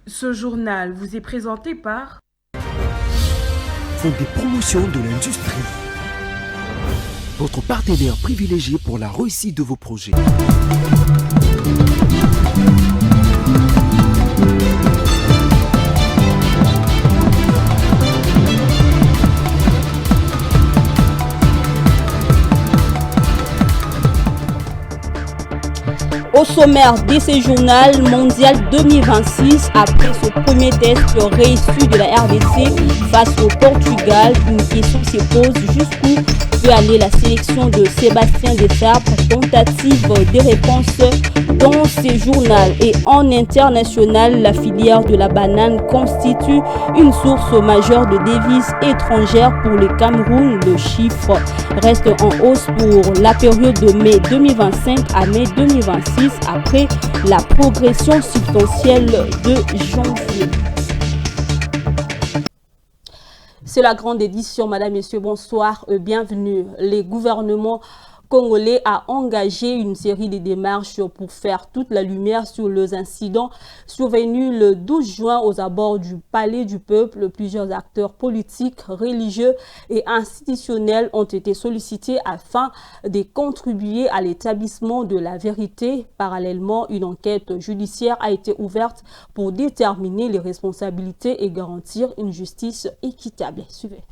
Ce journal vous est présenté par Fonds des promotions de l'industrie, votre partenaire privilégié pour la réussite de vos projets. Au sommaire de ce journal mondial 2026, après ce premier test réussi de la RDC face au Portugal, une question se pose: jusqu'où peut aller la sélection de Sébastien Deschamps? Tentative de réponse dans ce journal. Et en international, la filière de la banane constitue une source majeure de devises étrangères pour le Cameroun. Le chiffre reste en hausse pour la période de mai 2025 à mai 2026 après la progression substantielle de janvier. C'est la grande édition, Madame, Messieurs, bonsoir et bienvenue. Les gouvernements congolais a engagé une série de démarches pour faire toute la lumière sur les incidents survenus le 12 juin aux abords du Palais du Peuple. Plusieurs acteurs politiques, religieux et institutionnels ont été sollicités afin de contribuer à l'établissement de la vérité. Parallèlement, une enquête judiciaire a été ouverte pour déterminer les responsabilités et garantir une justice équitable. Suivez.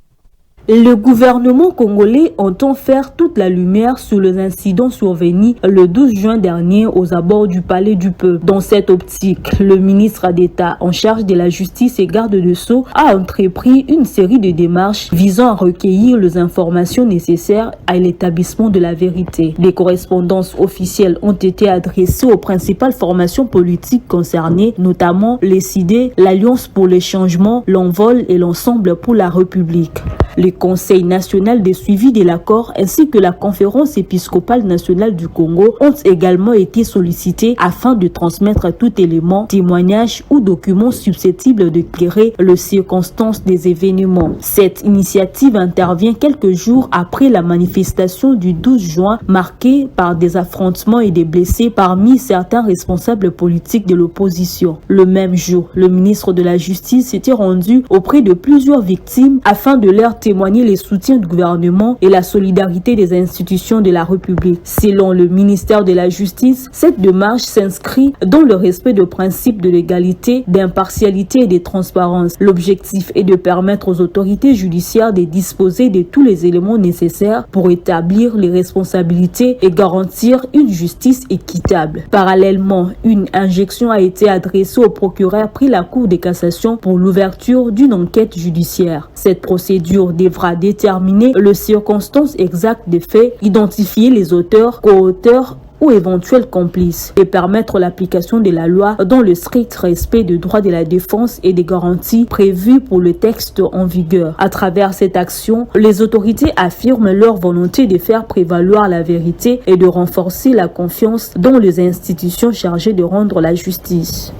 Le gouvernement congolais entend faire toute la lumière sur les incidents survenus le 12 juin dernier aux abords du Palais du Peuple. Dans cette optique, le ministre d'État en charge de la justice et garde de Sceaux a entrepris une série de démarches visant à recueillir les informations nécessaires à l'établissement de la vérité. Des correspondances officielles ont été adressées aux principales formations politiques concernées, notamment les CID, l'Alliance pour les changements, l'Envol et l'Ensemble pour la République. Le Conseil national de suivi de l'accord ainsi que la Conférence épiscopale nationale du Congo ont également été sollicités afin de transmettre tout élément, témoignage ou document susceptible d'éclairer les circonstances des événements. Cette initiative intervient quelques jours après la manifestation du 12 juin marquée par des affrontements et des blessés parmi certains responsables politiques de l'opposition. Le même jour, le ministre de la Justice s'était rendu auprès de plusieurs victimes afin de leur témoigner les soutiens du gouvernement et la solidarité des institutions de la République. Selon le ministère de la Justice, cette démarche s'inscrit dans le respect de principes de l'égalité, d'impartialité et de transparence. L'objectif est de permettre aux autorités judiciaires de disposer de tous les éléments nécessaires pour établir les responsabilités et garantir une justice équitable. Parallèlement, une injonction a été adressée au procureur pris la Cour de cassation pour l'ouverture d'une enquête judiciaire. Cette procédure devra déterminer les circonstances exactes des faits, identifier les auteurs, co-auteurs ou éventuels complices et permettre l'application de la loi dans le strict respect des droits de la défense et des garanties prévues pour le texte en vigueur. À travers cette action, les autorités affirment leur volonté de faire prévaloir la vérité et de renforcer la confiance dans les institutions chargées de rendre la justice.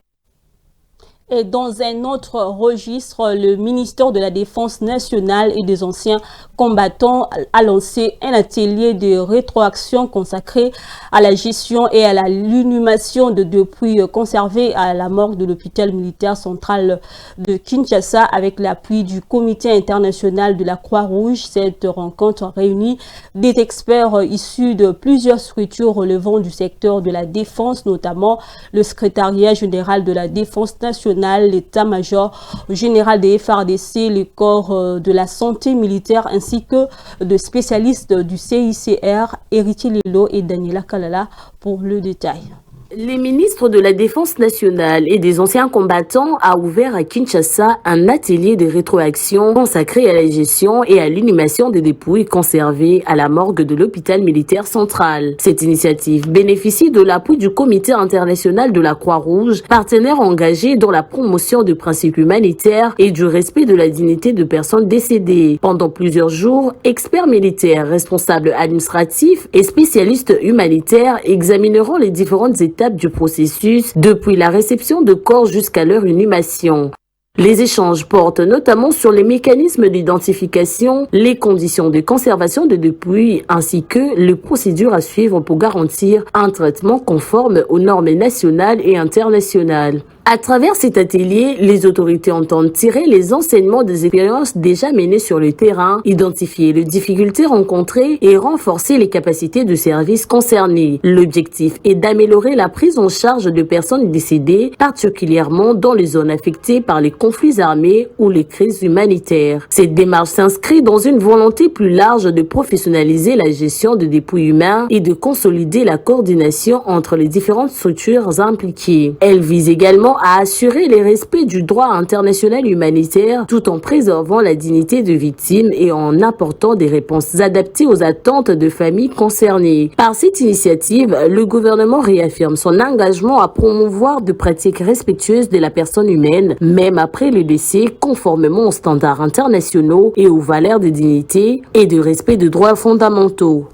Et dans un autre registre, le ministère de la Défense nationale et des anciens combattants a lancé un atelier de rétroaction consacré à la gestion et à l'inhumation de dépouilles conservées à la morgue de l'hôpital militaire central de Kinshasa avec l'appui du Comité international de la Croix-Rouge. Cette rencontre réunit des experts issus de plusieurs structures relevant du secteur de la défense, notamment le secrétariat général de la défense nationale, l'état-major général des FARDC, le corps de la santé militaire ainsi que de spécialistes du CICR, Héritier Lilo et Daniela Kalala pour le détail. Les ministres de la Défense nationale et des anciens combattants a ouvert à Kinshasa un atelier de rétroaction consacré à la gestion et à l'inhumation des dépouilles conservées à la morgue de l'hôpital militaire central. Cette initiative bénéficie de l'appui du Comité international de la Croix-Rouge, partenaire engagé dans la promotion des principes humanitaires et du respect de la dignité de personnes décédées. Pendant plusieurs jours, experts militaires, responsables administratifs et spécialistes humanitaires examineront les différentes étapes du processus, depuis la réception de corps jusqu'à leur inhumation. Les échanges portent notamment sur les mécanismes d'identification, les conditions de conservation de dépouilles ainsi que les procédures à suivre pour garantir un traitement conforme aux normes nationales et internationales. À travers cet atelier, les autorités entendent tirer les enseignements des expériences déjà menées sur le terrain, identifier les difficultés rencontrées et renforcer les capacités de services concernés. L'objectif est d'améliorer la prise en charge de personnes décédées, particulièrement dans les zones affectées par les conflits armés ou les crises humanitaires. Cette démarche s'inscrit dans une volonté plus large de professionnaliser la gestion de dépouilles humains et de consolider la coordination entre les différentes structures impliquées. Elle vise également à assurer le respect du droit international humanitaire tout en préservant la dignité de victimes et en apportant des réponses adaptées aux attentes de familles concernées. Par cette initiative, le gouvernement réaffirme son engagement à promouvoir de pratiques respectueuses de la personne humaine, même après le décès, conformément aux standards internationaux et aux valeurs de dignité et de respect de droits fondamentaux.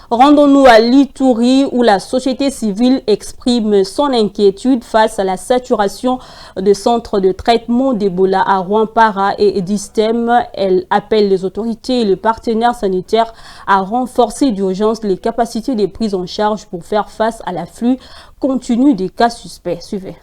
Rendons-nous à l'Ituri où la société civile exprime son inquiétude face à la saturation de centres de traitement d'Ebola à Rwampara et d'Istem. Elle appelle les autorités et les partenaires sanitaires à renforcer d'urgence les capacités de prise en charge pour faire face à l'afflux continu des cas suspects. Suivez.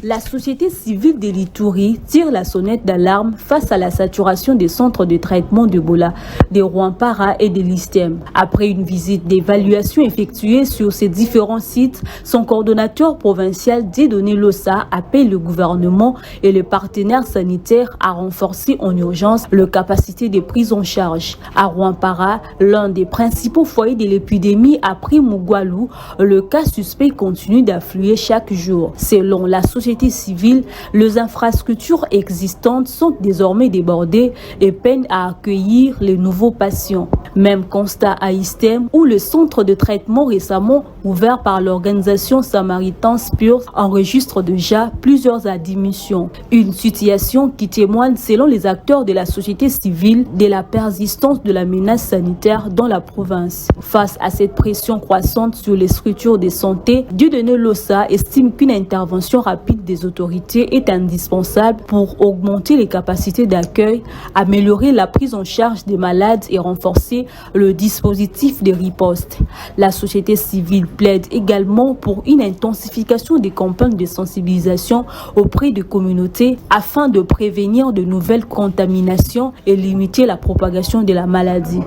La société civile de l'Ituri tire la sonnette d'alarme face à la saturation des centres de traitement d'Ebola de Rwampara et de l'Istem. Après une visite d'évaluation effectuée sur ces différents sites, son coordonnateur provincial Dieudonné Lossa appelle le gouvernement et les partenaires sanitaires à renforcer en urgence leurs capacités de prise en charge. À Rwampara, l'un des principaux foyers de l'épidémie après Mugwalu, le cas suspect continue d'affluer chaque jour. Selon la société civile, les infrastructures existantes sont désormais débordées et peinent à accueillir les nouveaux patients. Même constat à Istem, où le centre de traitement récemment ouvert par l'organisation Samaritan Spurs enregistre déjà plusieurs admissions. Une situation qui témoigne, selon les acteurs de la société civile, de la persistance de la menace sanitaire dans la province. Face à cette pression croissante sur les structures de santé, Dieudonné Lossa estime qu'une intervention rapide des autorités est indispensable pour augmenter les capacités d'accueil, améliorer la prise en charge des malades et renforcer le dispositif de riposte. La société civile plaide également pour une intensification des campagnes de sensibilisation auprès des communautés afin de prévenir de nouvelles contaminations et limiter la propagation de la maladie.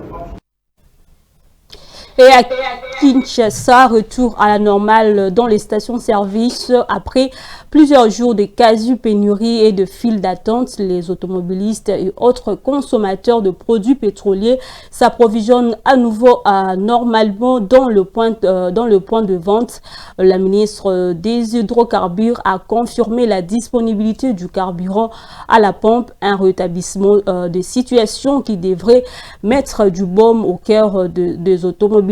Et à Kinshasa, retour à la normale dans les stations-service après plusieurs jours de quasi-pénurie et de files d'attente. Les automobilistes et autres consommateurs de produits pétroliers s'approvisionnent à nouveau normalement dans le point de vente. La ministre des Hydrocarbures a confirmé la disponibilité du carburant à la pompe, un rétablissement de situation qui devrait mettre du baume au cœur des automobilistes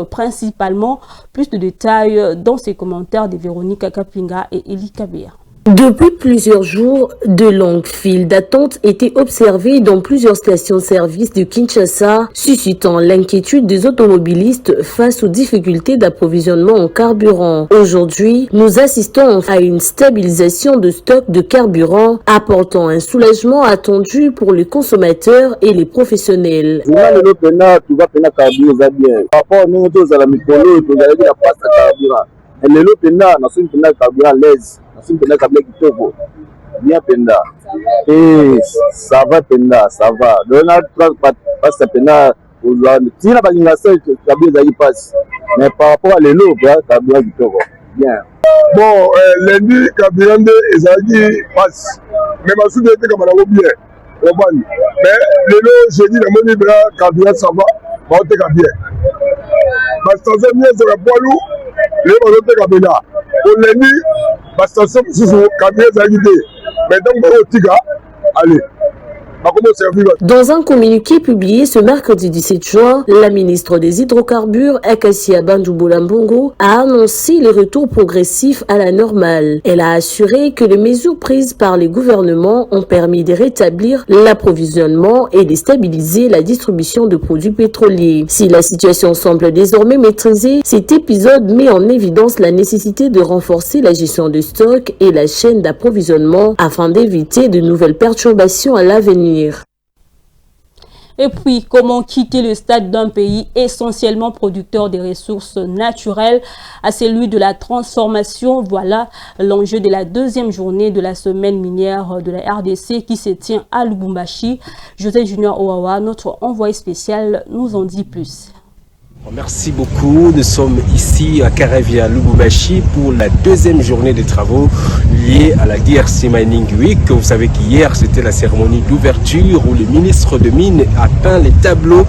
principalement. Plus de détails dans ces commentaires de Véronique Kapinga et Eli Kabea. Depuis plusieurs jours, de longues files d'attente étaient observées dans plusieurs stations-service de Kinshasa, suscitant l'inquiétude des automobilistes face aux difficultés d'approvisionnement en carburant. Aujourd'hui, nous assistons à une stabilisation de stock de carburant, apportant un soulagement attendu pour les consommateurs et les professionnels. Simpena kabla kitoko bien penda et ça va penda ça va dona passe penda tina balinga ça kabla y passe mais par rapport à l'élo kabla kitoko bien bon lundi kabla ezali passe mais ma soude était comme la bien mais l'élo jeudi la moni bra kabla ça va ba te kabla parce que ça bien c'est la poilou les ba te kabla au lundi. Dans un communiqué publié ce mercredi 17 juin, la ministre des Hydrocarbures, Akassia Bandou-Bolambongo, a annoncé le retour progressif à la normale. Elle a assuré que les mesures prises par les gouvernements ont permis de rétablir l'approvisionnement et de stabiliser la distribution de produits pétroliers. Si la situation semble désormais maîtrisée, cet épisode met en évidence la nécessité de renforcer la gestion de stock et la chaîne d'approvisionnement afin d'éviter de nouvelles perturbations à l'avenir. Et puis, comment quitter le stade d'un pays essentiellement producteur des ressources naturelles à celui de la transformation? Voilà l'enjeu de la deuxième journée de la semaine minière de la RDC qui se tient à Lubumbashi. José Junior Owawa, notre envoyé spécial, nous en dit plus. Merci beaucoup. Nous sommes ici à Caravia, Lubumbashi pour la deuxième journée des travaux liés à la DRC Mining Week. Vous savez qu'hier c'était la cérémonie d'ouverture où le ministre de Mines a peint les tableaux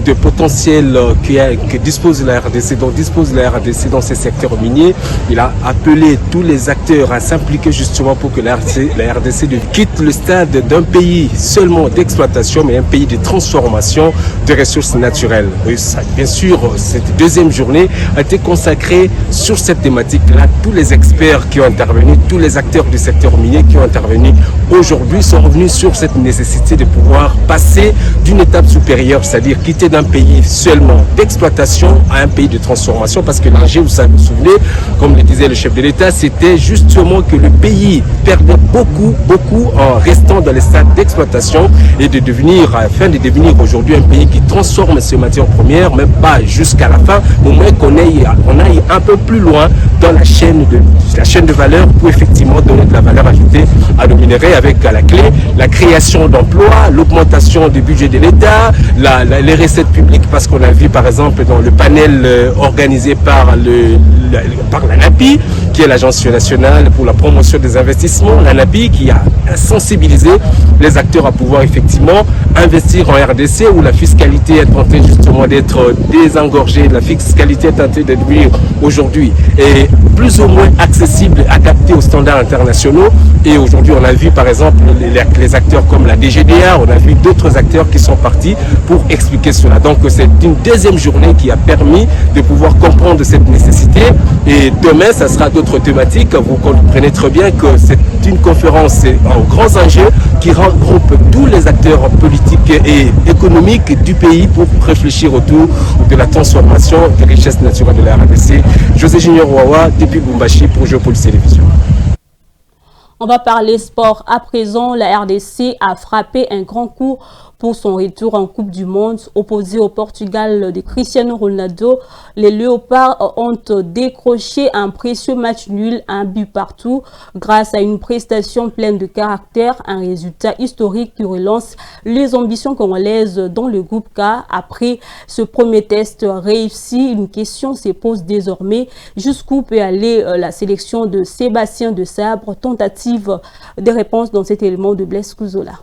de potentiel que dispose la RDC, dont dispose la RDC dans ces secteurs miniers. Il a appelé tous les acteurs à s'impliquer justement pour que la RDC quitte le stade d'un pays seulement d'exploitation, mais un pays de transformation de ressources naturelles. Et ça, bien sûr, cette deuxième journée a été consacrée sur cette thématique-là. Tous les experts qui ont intervenu, tous les acteurs du secteur minier qui ont intervenu aujourd'hui sont revenus sur cette nécessité de pouvoir passer d'une étape supérieure, c'est-à-dire quitter d'un pays seulement d'exploitation à un pays de transformation, parce que l'enjeu, vous vous souvenez, comme le disait le chef de l'État, c'était justement que le pays perdait beaucoup en restant dans les stades d'exploitation et de devenir, afin de devenir aujourd'hui un pays qui transforme ses matières premières, même pas jusqu'à la fin, au moins qu'on aille un peu plus loin dans la chaîne de valeur pour effectivement donner de la valeur ajoutée à nos minerais, avec à la clé la création d'emplois, l'augmentation du budget de l'État, les recettes publiques, parce qu'on a vu par exemple dans le panel organisé par l'ANAPI, qui est l'Agence nationale pour la promotion des investissements, l'ANAPI qui a sensibilisé les acteurs à pouvoir effectivement investir en RDC, où la fiscalité est en train justement d'être désengorgée, la fiscalité est en train de devenir aujourd'hui et plus ou moins accessible, adaptée aux standards internationaux. Et aujourd'hui, on a vu par exemple les acteurs comme la DGDA, on a vu d'autres acteurs qui sont partis pour expliquer cela. Donc c'est une deuxième journée qui a permis de pouvoir comprendre cette nécessité. Et demain, ça sera d'autres thématiques. Vous comprenez très bien que c'est une conférence en grands enjeux qui regroupe tous les acteurs politiques et économiques du pays pour réfléchir autour de la transformation des richesses naturelles de la RDC. José Junior Owawa, depuis Lubumbashi pour Géopolis Télévision. On va parler sport à présent. La RDC a frappé un grand coup pour son retour en Coupe du Monde. Opposé au Portugal de Cristiano Ronaldo, les Léopards ont décroché un précieux match nul, un but partout, grâce à une prestation pleine de caractère, un résultat historique qui relance les ambitions congolaises dans le groupe K. Après ce premier test réussi, une question se pose désormais: jusqu'où peut aller la sélection de Sébastien de Sabre? Tentative de réponse dans cet élément de Blaise Kuzola.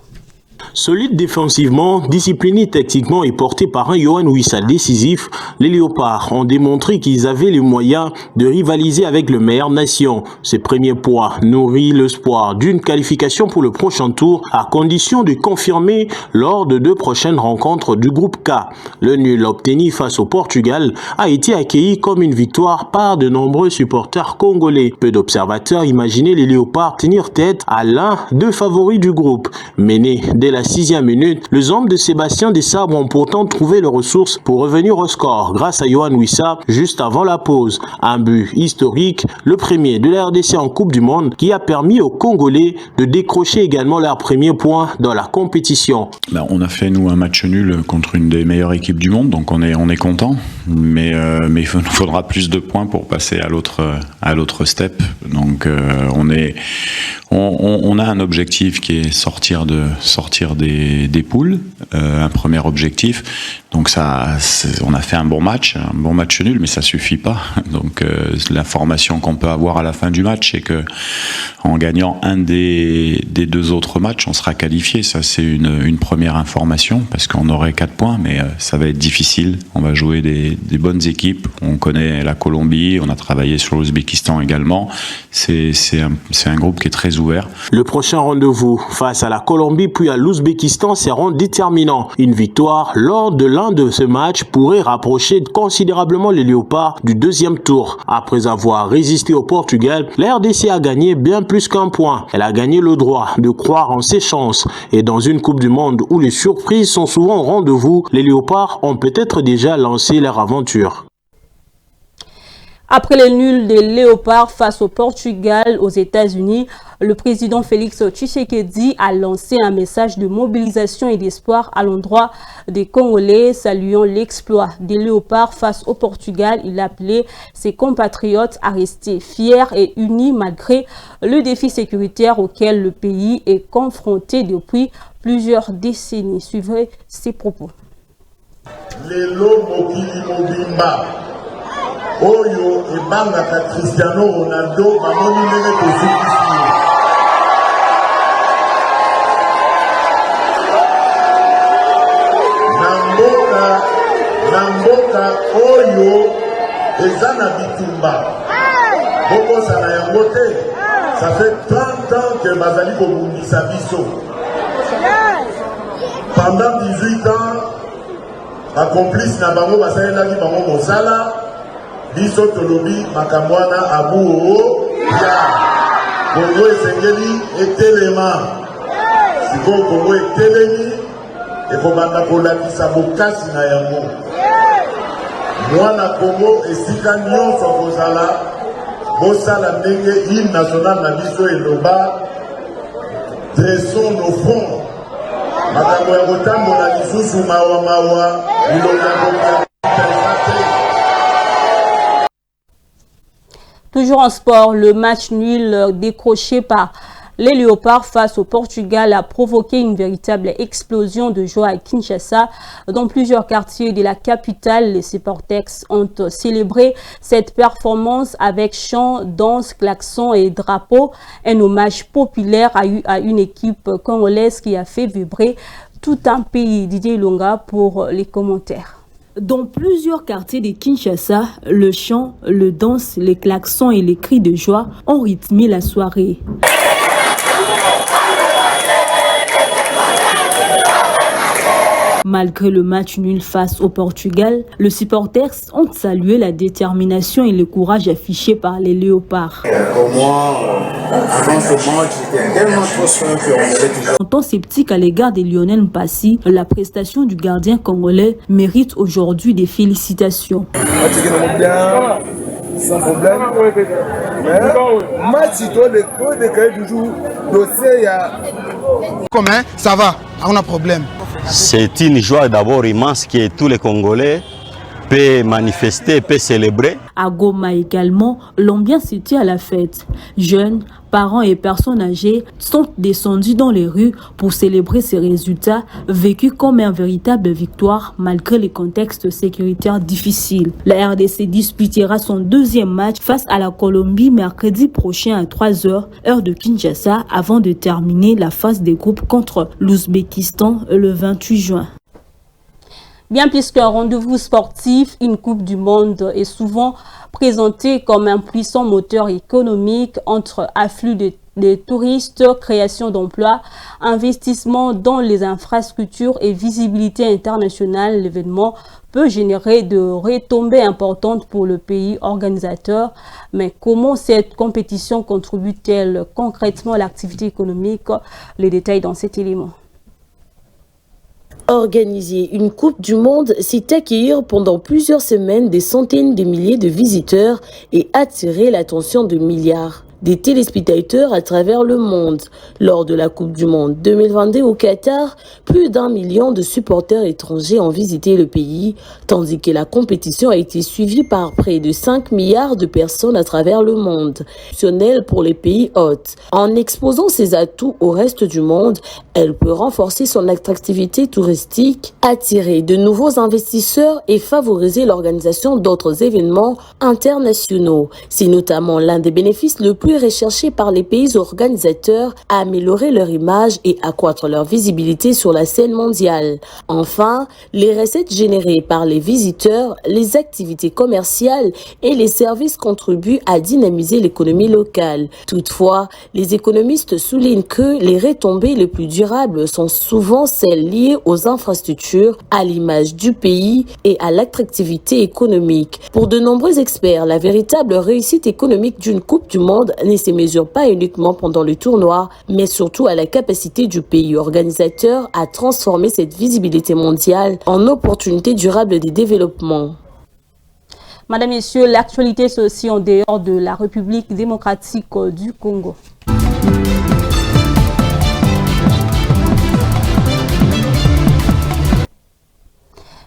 Solide défensivement, discipliné tactiquement et porté par un Yohan Wissa décisif, les Léopards ont démontré qu'ils avaient les moyens de rivaliser avec le meilleur nation. Ces premiers points nourrissent l'espoir d'une qualification pour le prochain tour, à condition de confirmer lors de 2 prochaines rencontres du groupe K. Le nul obtenu face au Portugal a été accueilli comme une victoire par de nombreux supporters congolais. Peu d'observateurs imaginaient les Léopards tenir tête à l'un des favoris du groupe. Mené dès la 6e minute, les hommes de Sébastien Desabre ont pourtant trouvé les ressources pour revenir au score grâce à Yohan Wissa juste avant la pause. Un but historique, le premier de la RDC en Coupe du Monde, qui a permis aux Congolais de décrocher également leur premier point dans la compétition. On a fait nous un match nul contre une des meilleures équipes du monde, donc on est content, mais il faudra plus de points pour passer à l'autre step. Donc on a un objectif qui est sortir des poules, un premier objectif. Donc on a fait un bon match nul, mais ça suffit pas. Donc l'information qu'on peut avoir à la fin du match, c'est que en gagnant un des 2 autres matchs, on sera qualifié. Ça c'est une première information, parce qu'on aurait 4 points, mais ça va être difficile. On va jouer des bonnes équipes. On connaît la Colombie, on a travaillé sur l'Ouzbékistan également. C'est un groupe qui est très ouvert. Le prochain rendez-vous face à la Colombie puis à l'Ouzbékistan seront déterminants. Une victoire lors de l'un de ces matchs pourrait rapprocher considérablement les Léopards du 2e tour. Après avoir résisté au Portugal, la RDC a gagné bien plus qu'un point. Elle a gagné le droit de croire en ses chances. Et dans une Coupe du Monde où les surprises sont souvent au rendez-vous, les Léopards ont peut-être déjà lancé leur aventure. Après le nul des Léopards face au Portugal aux États-Unis, le président Félix Tshisekedi a lancé un message de mobilisation et d'espoir à l'endroit des Congolais, saluant l'exploit des Léopards face au Portugal. Il a appelé ses compatriotes à rester fiers et unis malgré le défi sécuritaire auquel le pays est confronté depuis plusieurs décennies. Suivez ses propos. Oyo ebangaka Cristiano Ronaldo bamoni ndenge tozikisi na mboka oyo eza na bitumba bokosana yango te. Ça fait 30 ans que bazali kobundisa biso. Pendant 18 ans bacomplice na bango basalelaki bango mosala. Biso tolobi makamwana abuo ya Kongo esengeli etelema. Siko Kongo etelemi ekobanda kolakisa bokasi na yango. Mwana Kongo esika nyonso kozala bosala ndenge hymne national na biso eloba dressons nos fronts. Makambo ya kotambola lisusu mawa mawa bilonga. Toujours en sport, le match nul décroché par les Léopards face au Portugal a provoqué une véritable explosion de joie à Kinshasa. Dans plusieurs quartiers de la capitale, les supporters ont célébré cette performance avec chants, danses, klaxons et drapeaux. Un hommage populaire à une équipe congolaise qui a fait vibrer tout un pays. Didier Longa pour les commentaires. Dans plusieurs quartiers de Kinshasa, le chant, le danse, les klaxons et les cris de joie ont rythmé la soirée. Malgré le match nul face au Portugal, les supporters ont salué la détermination et le courage affiché par les Léopards. Pour moi, avant ce match, j'étais tellement trop sûr qu'on allait toujours. En tant sceptique à l'égard de Lionel Mpassi, la prestation du gardien congolais mérite aujourd'hui des félicitations. Sans problème. Mais match, comment ça va? On a problème. C'est une joie d'abord immense que tous les Congolais peuvent manifester, peuvent célébrer. À Goma également, l'ambiance était à la fête. Jeunes, parents et personnes âgées sont descendus dans les rues pour célébrer ces résultats vécus comme une véritable victoire malgré les contextes sécuritaires difficiles. La RDC disputera son deuxième match face à la Colombie mercredi prochain à 3h, heure de Kinshasa, avant de terminer la phase des groupes contre l'Ouzbékistan le 28 juin. Bien plus qu'un rendez-vous sportif, une Coupe du Monde est souvent présentée comme un puissant moteur économique entre afflux de touristes, création d'emplois, investissement dans les infrastructures et visibilité internationale. L'événement peut générer de retombées importantes pour le pays organisateur. Mais comment cette compétition contribue-t-elle concrètement à l'activité économique? Les détails dans cet élément. Organiser une Coupe du Monde, c'est accueillir pendant plusieurs semaines des centaines de milliers de visiteurs et attirer l'attention de milliards des téléspectateurs à travers le monde. Lors de la Coupe du Monde 2022 au Qatar, plus d'1 million de supporters étrangers ont visité le pays, tandis que la compétition a été suivie par près de 5 milliards de personnes à travers le monde. Exceptionnel pour les pays hôtes. En exposant ses atouts au reste du monde, elle peut renforcer son attractivité touristique, attirer de nouveaux investisseurs et favoriser l'organisation d'autres événements internationaux. C'est notamment l'un des bénéfices le plus recherchés par les pays organisateurs à améliorer leur image et accroître leur visibilité sur la scène mondiale. Enfin, les recettes générées par les visiteurs, les activités commerciales et les services contribuent à dynamiser l'économie locale. Toutefois, les économistes soulignent que les retombées les plus durables sont souvent celles liées aux infrastructures, à l'image du pays et à l'attractivité économique. Pour de nombreux experts, la véritable réussite économique d'une Coupe du Monde ne se mesure pas uniquement pendant le tournoi, mais surtout à la capacité du pays organisateur à transformer cette visibilité mondiale en opportunité durable de développement. Madame, Messieurs, l'actualité c'est aussi en dehors de la République démocratique du Congo.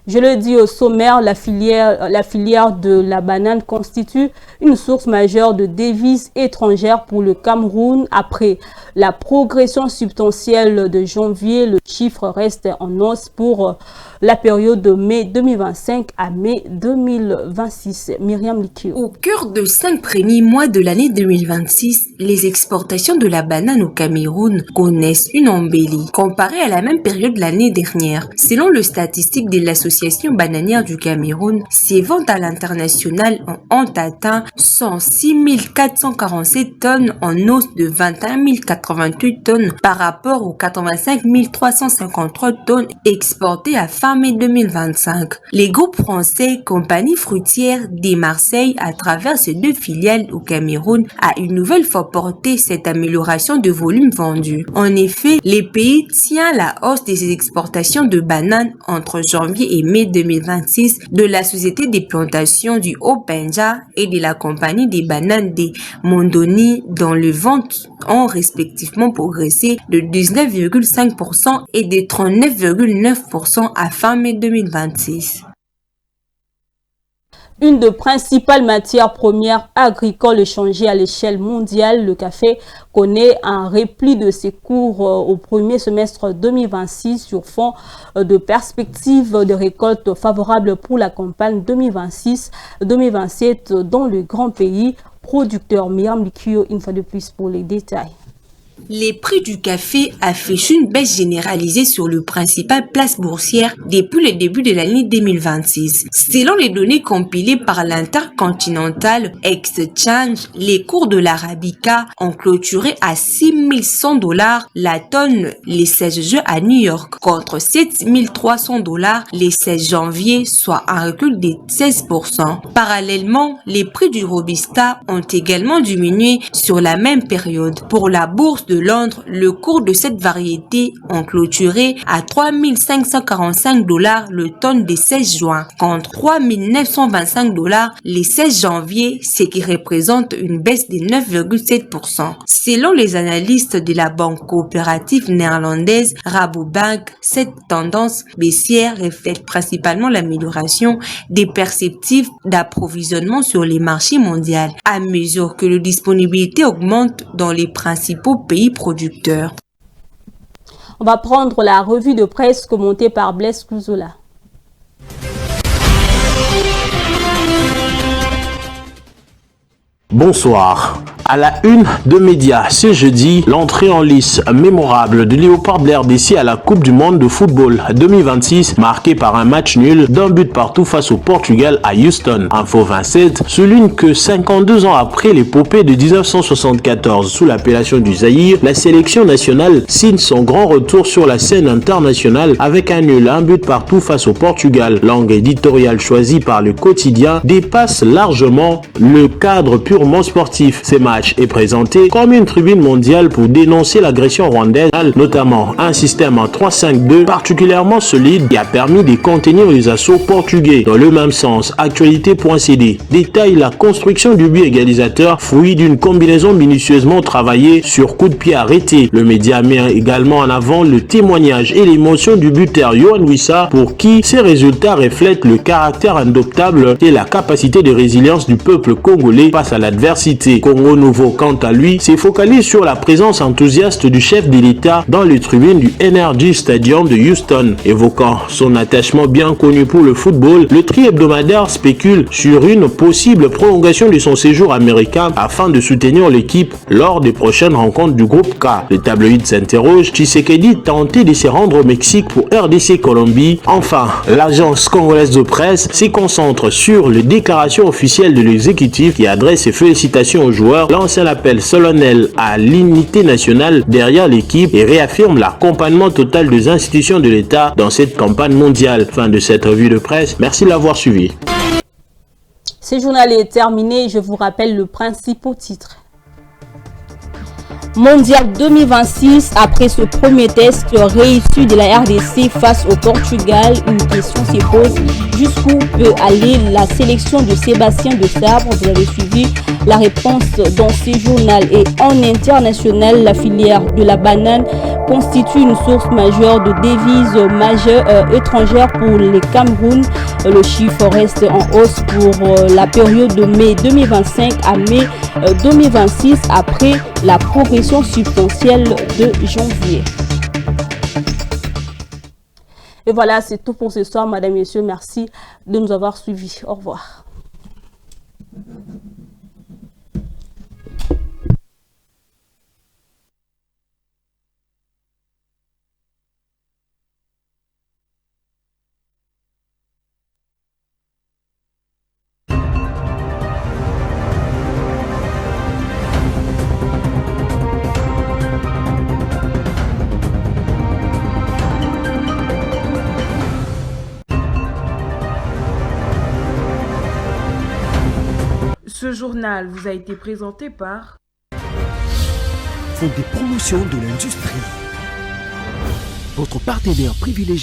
Je le dis au sommaire, la filière de la banane constitue une source majeure de devises étrangères pour le Cameroun. Après la progression substantielle de janvier, le chiffre reste en hausse pour la période de mai 2025 à mai 2026. Myriam Likio. Au cœur des 5 premiers mois de l'année 2026, les exportations de la banane au Cameroun connaissent une embellie comparée à la même période l'année dernière. Selon le statistique de l'Association bananière du Cameroun, ses ventes à l'international ont atteint 106 447 tonnes en hausse de 21 088 tonnes par rapport aux 85 353 tonnes exportées à fin mai 2025. Les groupes français Compagnie fruitière des Marseille, à travers ses 2 filiales au Cameroun, a une nouvelle fois porté cette amélioration de volume vendu. En effet, les pays tient la hausse des exportations de bananes entre janvier et mai 2026 de la Société des plantations du Haut-Pendja et de la Compagnie des bananes des Mondoni, dont les ventes ont respectivement progressé de 19,5% et de 39,9% à fin mai 2026. Une des principales matières premières agricoles échangées à l'échelle mondiale, le café connaît un repli de ses cours au premier semestre 2026 sur fond de perspectives de récolte favorables pour la campagne 2026-2027 dans le grand pays producteur. Myriam Likio, une fois de plus pour les détails. Les prix du café affichent une baisse généralisée sur le principal place boursière depuis le début de l'année 2026. Selon les données compilées par l'Intercontinental Exchange, les cours de l'Arabica ont clôturé à 6 100 $ la tonne les 16 juin à New York, contre 7 300 $ les 16 janvier, soit un recul de 16%. Parallèlement, les prix du Robusta ont également diminué sur la même période. Pour la bourse de Londres, le cours de cette variété ont clôturé à 3 545 $ le tonne des 16 juin, contre 3 925 $ les 16 janvier, ce qui représente une baisse de 9,7%. Selon les analystes de la banque coopérative néerlandaise Rabobank, cette tendance baissière reflète principalement l'amélioration des perspectives d'approvisionnement sur les marchés mondiaux, à mesure que la disponibilité augmente dans les principaux pays producteurs. On va prendre la revue de presse commentée par Blaise Couzola. Bonsoir. À la une de médias, ce jeudi, l'entrée en lice mémorable de Léopard de l'RDC à la Coupe du Monde de football 2026, marquée par un match nul d'un but partout face au Portugal à Houston. Info 27 souligne que 52 ans après l'épopée de 1974 sous l'appellation du Zaïre, la sélection nationale signe son grand retour sur la scène internationale avec un nul, un but partout face au Portugal. L'angle éditoriale choisie par le quotidien dépasse largement le cadre purement sportif. Ces matchs est présenté comme une tribune mondiale pour dénoncer l'agression rwandaise, notamment un système en 3-5-2 particulièrement solide qui a permis de contenir les assauts portugais. Dans le même sens, actualité.cd détaille la construction du but égalisateur, fruit d'une combinaison minutieusement travaillée sur coup de pied arrêté. Le média met également en avant le témoignage et l'émotion du buteur Yohan Wissa, pour qui ces résultats reflètent le caractère indoptable et la capacité de résilience du peuple congolais face à l'adversité. Congo Nouveau, quant à lui, s'est focalisé sur la présence enthousiaste du chef de l'État dans les tribunes du NRG Stadium de Houston. Évoquant son attachement bien connu pour le football, le tri-hebdomadaire spécule sur une possible prolongation de son séjour américain afin de soutenir l'équipe lors des prochaines rencontres du groupe K. Le tabloïd s'interroge, Tshisekedi tenté de se rendre au Mexique pour RDC Colombie. Enfin, l'agence congolaise de presse se concentre sur les déclarations officielles de l'exécutif qui adresse ses félicitations aux joueurs, lance un appel solennel à l'unité nationale derrière l'équipe et réaffirme l'accompagnement total des institutions de l'État dans cette campagne mondiale. Fin de cette revue de presse. Merci de l'avoir suivi. Ce journal est terminé. Je vous rappelle le principal titre. mondial 2026. Après ce premier test réussi de la RDC face au Portugal, une question se pose: jusqu'où peut aller la sélection de Sébastien Desabre? Vous avez suivi la réponse dans ce journal. Et en international, la filière de la banane constitue une source majeure de devises majeures étrangères pour les Cameroun. Le chiffre reste en hausse pour la période de mai 2025 à mai 2026 après la progression substantielle de janvier. Et voilà, c'est tout pour ce soir, mesdames et messieurs. Merci de nous avoir suivis. Au revoir. Ce journal vous a été présenté par Fonds des promotions de l'industrie. Votre partenaire privilégié.